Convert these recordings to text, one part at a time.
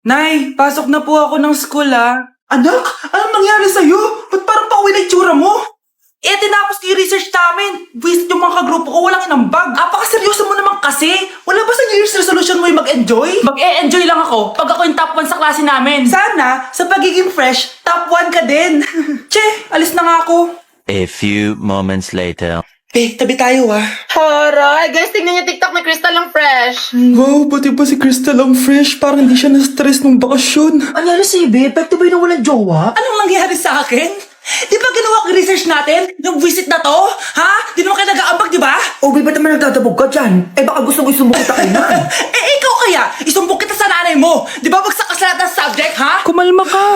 Nay, pasok na po ako ng school Anak, anong nangyari sa'yo? Ba't parang pauwi na itsura mo? Tinapos ko yung research namin. Visit yung mga kagrupo ko, walang inambag. Apakaseryoso mo naman kasi. Wala ba sa New Year's resolution mo yung mag-enjoy? Mag-e-enjoy lang ako pag ako yung top 1 sa klase namin. Sana, sa pagiging fresh, top 1 ka din. Che, alis na nga ako. A few moments later. Tabi tayo Horay! Guys, tingnan niyo TikTok ni Crystal ang fresh. Wow, pati ba si Crystal ang fresh? Parang hindi siya na-stress nung bakasyon. Ano si Ibe? Epekto ba yung walang jowa? Anong nangyari sa akin? Di ba ginawa ko yung research natin? Yung visit na to? Ha? Di naman kayo nag-aambag, di ba? O, ba't naman nagtatabog ka dyan? Baka gusto mo isumbong kita kay Nan. Ikaw kaya? Isumbong kita sa nanay mo. Di ba bagsak ka sa lahat ng subject, ha? Kumalma ka.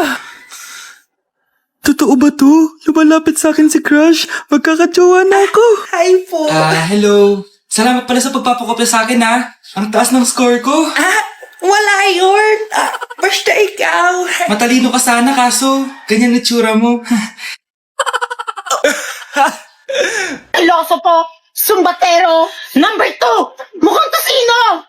Totoo ba to? Lumalapit sa akin si Crush. Magkakatsawa na ako. Hi po. Hello. Salamat pala sa pagpapakopya sa akin, ha. Ang taas ng score ko. Wala yun. Basta ikaw. Matalino ka sana, kaso ganyan na tsura mo. Iloso po! Sumbatero! Number 2! Mukhang tosino!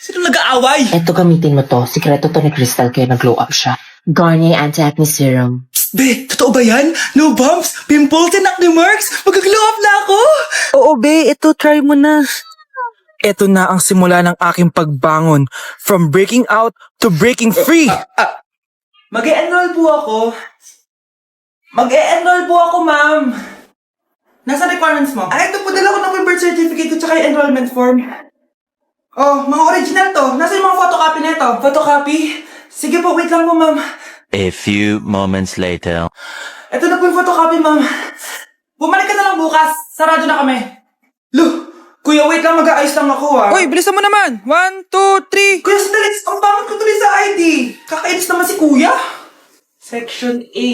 Sino nag-aaway? Eto, gamitin mo to. Sikreto to ni Crystal kaya nag-glow up siya. Garnier Anti-Acne Serum. Be, totoo ba yan? No bumps, pimples, and acne marks? Mag-glow up na ako! Oo, be. Ito, try mo na. Ito na ang simula ng aking pagbangon. From breaking out to breaking free. Mag-e-enroll po ako. Mag-e-enroll po ako, ma'am. Nasa requirements mo? Ito po, dala ko ng birth certificate ko tsaka yung enrollment form. Oh, mga original to. Nasa yung mga photocopy nito? Photocopy? Sige po, wait lang po, ma'am. A few moments later. Ito na po yung photocopy, ma'am. Bumalik ka na lang bukas. Sarado na kami. Lo, kuya, wait lang, mag-aayos lang ako, Uy, bilisan mo naman. 1, 2, 3. Kuya, sandali, ang pangit ko tuloy sa ID. Kakainis naman si kuya. Section A.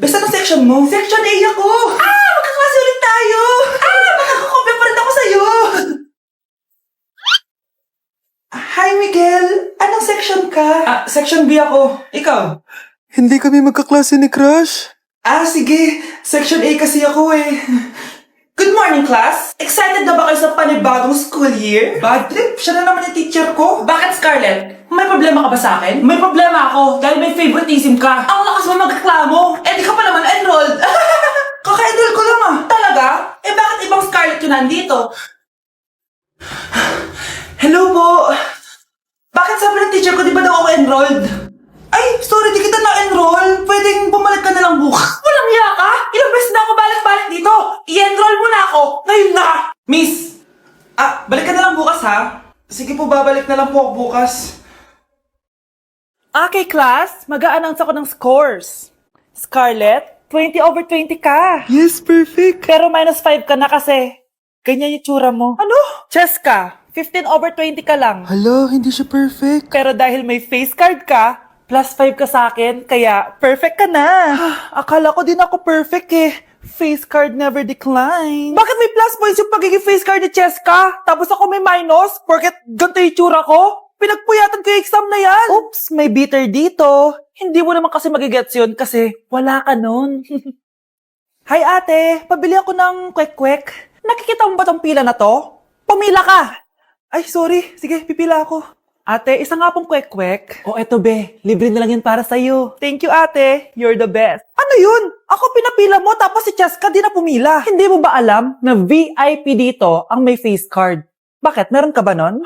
Basta ng section mo? Section A ako! Magkaklase ulit tayo! Makakakopya pa rin ako sa'yo! Hi, Miguel! Anong section ka? Section B ako. Ikaw? Hindi kami magkaklase ni Crush. Sige. Section A kasi ako Good morning, class! Excited na ba kayo sa panibagong school year? Bad trip, siya na naman yung teacher ko. Bakit, Scarlett? May problema ka ba sa akin? May problema ako dahil may favoritism ka. Ang lakas mo magreklamo. Di ka pa naman enrolled. Kaka-enroll ko lang Talaga? Bakit ibang Scarlett yun nandito? Hello po! Bakit sabi ng teacher ko di ba daw ako enrolled? Ay, sorry, di kita na-enroll. Pwedeng bumalik ka na lang bukas. Walang hiya ka? Ilang beses na ako balik-balik dito. I-enroll mo na ako. Ngayon na. Miss! Balik ka na lang bukas, ha? Sige po, babalik na lang po ako bukas. Okay, class. Mag-a-announce ako ng scores. Scarlett, 20/20 ka. Yes, perfect. Pero -5 ka na kasi. Ganyan yung tsura mo. Ano? Cheska, 15/20 ka lang. Hala, hindi siya perfect. Pero dahil may face card ka, +5 ka sa akin, kaya perfect ka na. Akala ko din ako perfect Face card never decline. Bakit may plus points yung pagiging face card ni Cheska? Tapos ako may minus? Porket ganito yung tsura ko? Pinagpuyatan ko yung exam na yan. Oops, may bitter dito. Hindi mo naman kasi magigets yun kasi wala ka nun. Hi ate, pabili ako ng kwek-kwek. Nakikita mo ba tong pila na to? Pumila ka! Ay, sorry. Sige, pipila ako. Ate, isa nga pong kwek-kwek. O eto be, libre na lang yan para sa'yo. Thank you, ate. You're the best. Ano yun? Ako pinapila mo tapos si Cheska di na pumila. Hindi mo ba alam na VIP dito ang may face card? Bakit? Meron ka ba nun?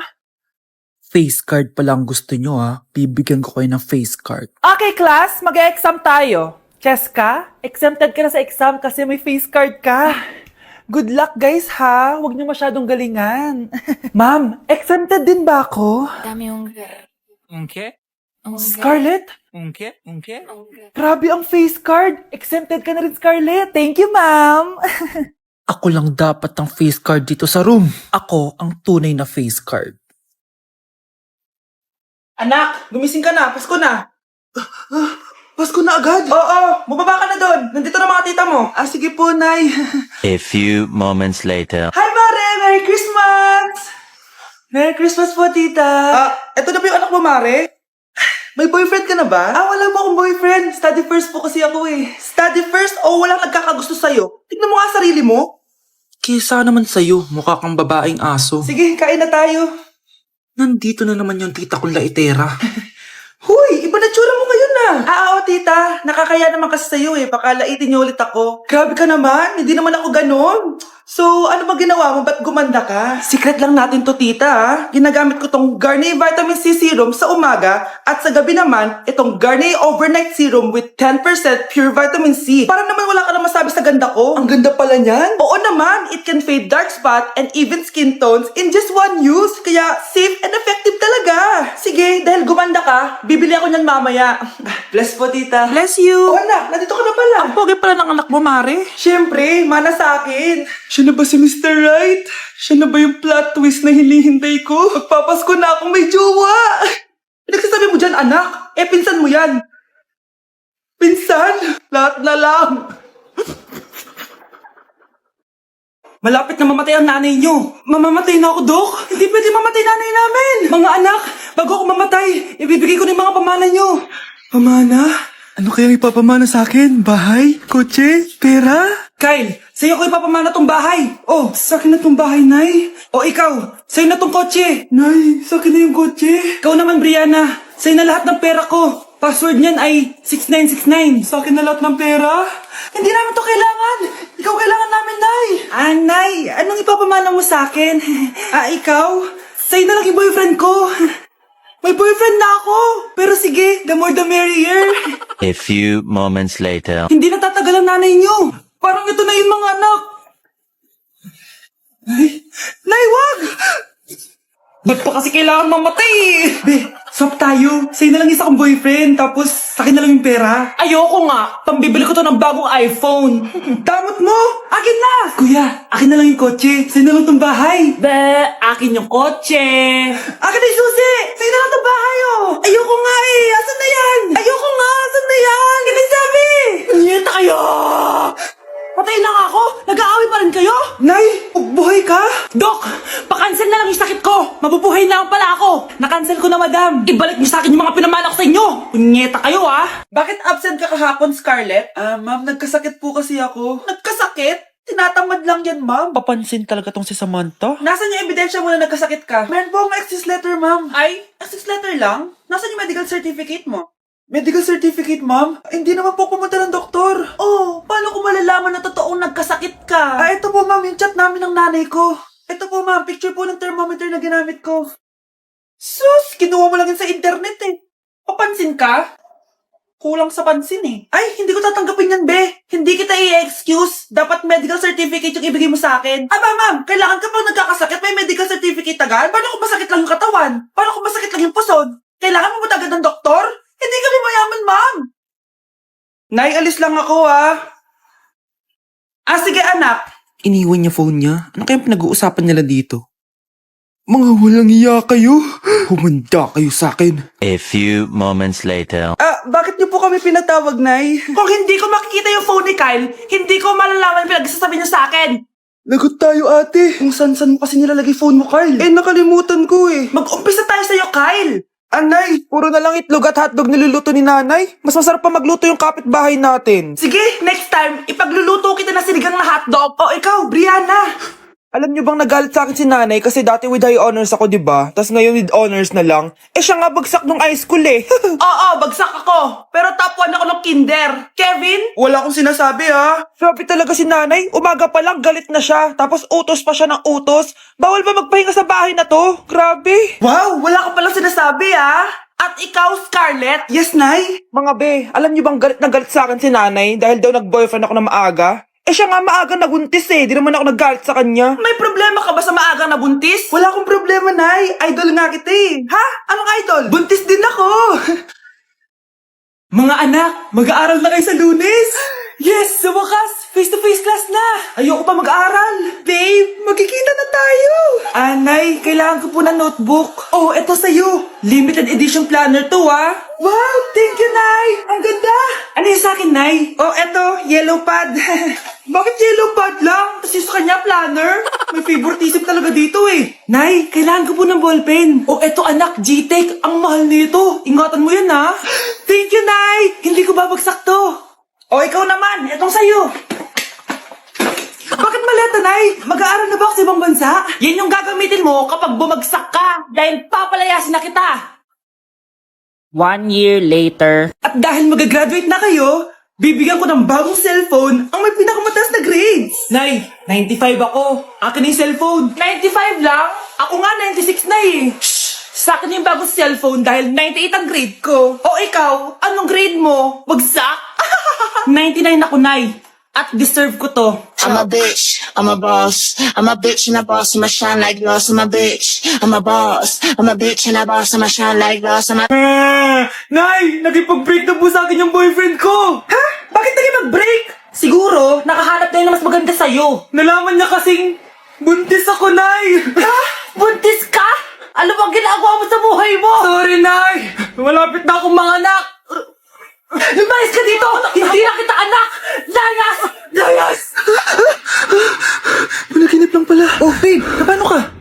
Face card pa lang gusto nyo Bibigyan ko kayo ng face card. Okay, class. Mag-exam tayo. Cheska, exempted ka na sa exam kasi may face card ka. Good luck guys Huwag nyo masyadong galingan. Ma'am, exempted din ba ako? Dami ungger. Unke? Scarlett? Unke? Grabe ang face card. Exempted ka na rin, Scarlett. Thank you, ma'am. Ako lang dapat ang face card dito sa room. Ako ang tunay na face card. Anak, gumising ka na. Pasko na. Pasko na agad? Oo, bumaba ka na doon. Nandito na mga tita mo. Sige po, Nay. A few moments later. Hi, Mare! Merry Christmas! Merry Christmas po, tita. Eto na ba yung anak mo, Mare? May boyfriend ka na ba? Wala po akong boyfriend. Study first po kasi ako Study first o walang nagkakagusto sa'yo? Tignan mo nga sarili mo. Kesa naman sa'yo, mukha kang babaeng aso. Sige, kain na tayo. Nandito na naman yung tita kong laitera. Huy, iba na tsura mo ngayon na. Oo, tita. Nakakaya naman kasi sa'yo eh. Baka laitin niyo ulit ako. Grabe ka naman. Hindi naman ako ganon. So, ano ba ginawa mo? Ba't gumanda ka? Secret lang natin to, tita. Ah. Ginagamit ko tong Garnier Vitamin C Serum sa umaga at sa gabi naman, itong Garnier Overnight Serum with 10% pure vitamin C. Para naman wala ka na masabi sa ganda ko. Ang ganda pala niyan. Oo naman. It can fade dark spot and even skin tones in just one use. Kaya safe and effective talaga. Sige, dahil gumanda ka, bibili ako niyan mamaya. Bless po, tita. Bless you. Oh, anak, nandito ka na pala. Ang pogi pala ng anak mo, Mare. Siyempre, mana sa akin. Siya na ba si Mr. Right? Siya na ba yung plot twist na hinihintay ko? Magpapasko na akong may jowa. Nagsasabi mo dyan, anak. Eh, pinsan mo yan. Pinsan? Lahat na lang. Malapit na mamatay ang nanay nyo. Mamamatay na ako, Dok. Hindi pwede mamatay nanay namin. Mga anak, bago ako mamatay, ibibigay ko na yung mga pamana nyo. Pamana? Ano kayang ipapamana sa akin? Bahay? Kotse? Pera? Kyle, sa'yo ko ipapamana tong bahay. Oh, sa akin na tong bahay, Nay. O ikaw, sa'yo na tong kotse. Nay, sa akin na yung kotse. Ikaw naman, Brianna, sa'yo na lahat ng pera ko. Password niyan ay 6969. Sa akin na lahat ng pera? Hindi namin to kailangan. Ikaw kailangan namin, Nay. Nay, anong ipapamana mo sa akin? Ikaw? Sa'yo na lang yung boyfriend ko. May boyfriend na ako. Pero sige, the more the merrier. A few moments later. Hindi natatagal ang nanay niyo. Parang ito na yung mga anak. Nay, wag! Ba't pa kasi kailangan mamatay eh? Be, swap tayo. Sa'yo na lang isa kong boyfriend, tapos sa'kin na lang yung pera. Ayoko nga. Pambibili ko to ng bagong iPhone. Damot mo! Akin na! Kuya, akin na lang yung kotse. Sa'yo na lang tong bahay. Be, akin yung kotse. Akin na yung susi! Sa'yo na lang tong bahay oh! Ayoko nga eh! Asan na yan? Ayoko nga! Asan na yan? Kinisabi! Nyeta kayo! Patay na nga ako! Nag-aaway pa rin kayo? Nay! Buhay ka? Dok! Pakancel na lang yung sakit ko! Mabubuhay na lang pala ako! Nakancel ko na, madam! Ibalik niyo sa akin yung mga pinamana ko sa inyo! Punyeta kayo, ah! Bakit absent ka kahapon, Scarlett? Ma'am, nagkasakit po kasi ako. Nagkasakit? Tinatamad lang yan, ma'am. Papansin talaga tong si Samantha. Nasaan yung ebidensya mo na nagkasakit ka? Meron po akong excuse letter, ma'am. Ay, excuse letter lang? Nasaan yung medical certificate mo? Medical certificate, ma'am? Hindi naman po pumunta ng doktor. Oh, paano ko malalaman na totoong nagkasakit ka? Ito po, ma'am, yung chat namin ng nanay ko. Ito po, ma'am, picture po ng thermometer na ginamit ko. Sus, kinuha mo lang yun sa internet eh. Papansin ka? Kulang sa pansin eh. Ay, hindi ko tatanggapin yan, be. Hindi kita i-excuse. Dapat medical certificate yung ibigay mo sa akin. Aba, ma'am, kailangan kapag nagkakasakit, may medical certificate agad? Paano kung masakit lang yung katawan? Paano kung masakit lang yung puson? Kailangan mo ba agad ng doktor? Hindi kami mayaman, ma'am. Nay, alis lang ako, ah. Sige, anak. Iniwan niya phone niya. Ano kayang pinag-uusapan nila dito? Mga walang iya kayo. Humanda kayo sa akin. A few moments later. Bakit niyo po kami pinatawag, Nay? Kung hindi ko makikita yung phone ni Kyle, hindi ko malalaman pinagsasabi niya sa akin. Lagot tayo, ate. Kung san-san mo kasi nilalagay phone mo, Kyle. Nakalimutan ko eh. Mag-umpisa tayo sa'yo, Kyle. Anay, puro na lang itlog at hotdog niluluto ni nanay. Mas masarap pa magluto yung kapitbahay natin. Sige, next time, ipagluluto kita na sinigang na hotdog. O ikaw, Brianna. Alam niyo bang nagalit sa akin si nanay kasi dati with high honors ako, diba? Tas ngayon with honors na lang. Siya nga bagsak nung high school eh. Oo, bagsak ako. Pero top 1 ako ng kinder. Kevin? Wala akong sinasabi ha. Sabi talaga si nanay, umaga pa lang galit na siya. Tapos utos pa siya ng utos. Bawal ba magpahinga sa bahay na to? Grabe. Wow, wala ka palang sinasabi ha. At ikaw, Scarlett? Yes, Nay? Mga be, alam niyo bang galit na galit sa akin si nanay dahil daw nag-boyfriend ako na maaga? Siya nga maagang nabuntis eh. Di naman ako naggalit sa kanya. May problema ka ba sa maagang nabuntis? Wala akong problema, Nay. Idol nga kita eh. Ha? Anong idol? Buntis din ako. Mga anak, mag-aaral na kayo sa Lunes. Yes, sa wakas. Face-to-face class na. Ayoko pa mag-aaral. Babe, magkikita na tayo. Nay, kailangan ko po ng notebook. Oh, eto sa'yo. Limited edition planner to, ah. Wow, thank you, Nay. Ang ganda. Ano yung sa akin, Nay? Oh, eto, yellow pad. Bakit yellow pad lang? Tapos yung sa kanya, planner? May favoritism talaga dito eh. Nay, kailangan ko po ng ballpen. Oh, eto anak, G-Tech. Ang mahal nito. Ingatan mo yan, ha? Thank you, Nay. Hindi ko babagsak to. O, ikaw naman. Etong sa'yo. Bakit maleta, Nay? Mag-aaral na ba ako sa ibang bansa? Yan yung gagamitin mo kapag bumagsak ka dahil papalayasin na kita. 1 year later. At dahil mag-graduate na kayo, bibigyan ko ng bagong cellphone ang may pinakamataas na grades. Nay, 95 ako. Akin na yung cellphone. 95 lang? Ako nga 96 na eh. Shh! Sa akin yung bagong cellphone dahil 98 ang grade ko. O ikaw, anong grade mo? Bagsak? 99 ako, Nay. At deserve ko to. I'm a bitch, I'm a boss. I'm a bitch and a boss, I'ma shine like gloss. I'm a bitch, I'm a boss. I'm a bitch and a boss, I'ma shine like gloss. I'm a Nay, nagipag-break na po sa akin yung boyfriend ko. Ha? Bakit naging mag-break? Siguro, nakahanap na yun na mas maganda sa'yo. Nalaman niya kasing buntis ako, Nay. Ha? Buntis ka? Ano bang ginagawa mo sa buhay mo? Sorry, Nay. Malapit na akong manganak. Lumayas ka dito! Hindi na kita anak! Layas! Layas! Panaginip lang pala. Oh, babe, paano ka?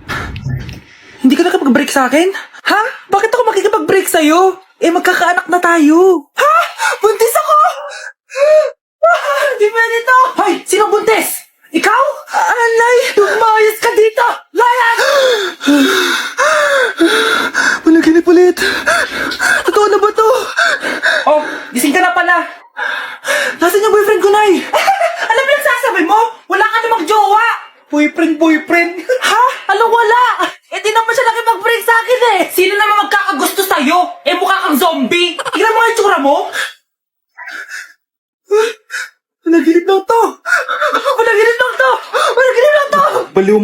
Hindi ka nakapag-break sa akin? Ha? Bakit ako makikipag-break sa'yo? Eh, magkakaanak na tayo. Ha? Buntis ako! Di pwede to! Hoy! Sino buntis? Ikaw? Anay! Lumayas ka dito! Layas! Panaginip ulit. Totoo na ba to? Oh, gising ka na pala. Nasaan yung boyfriend ko, Nay? Alam mo yung sasabi mo? Wala ka namang jowa. Boyfriend? Ha? Anong wala? Eh, di naman siya nakipag-break sa akin eh. Sino naman magkakagusto sa'yo? Eh, mukha kang zombie. Tingnan mo nga yung tsura mo. Panaginip lang to. Panaginip lang to! Panaginip lang to! Baliw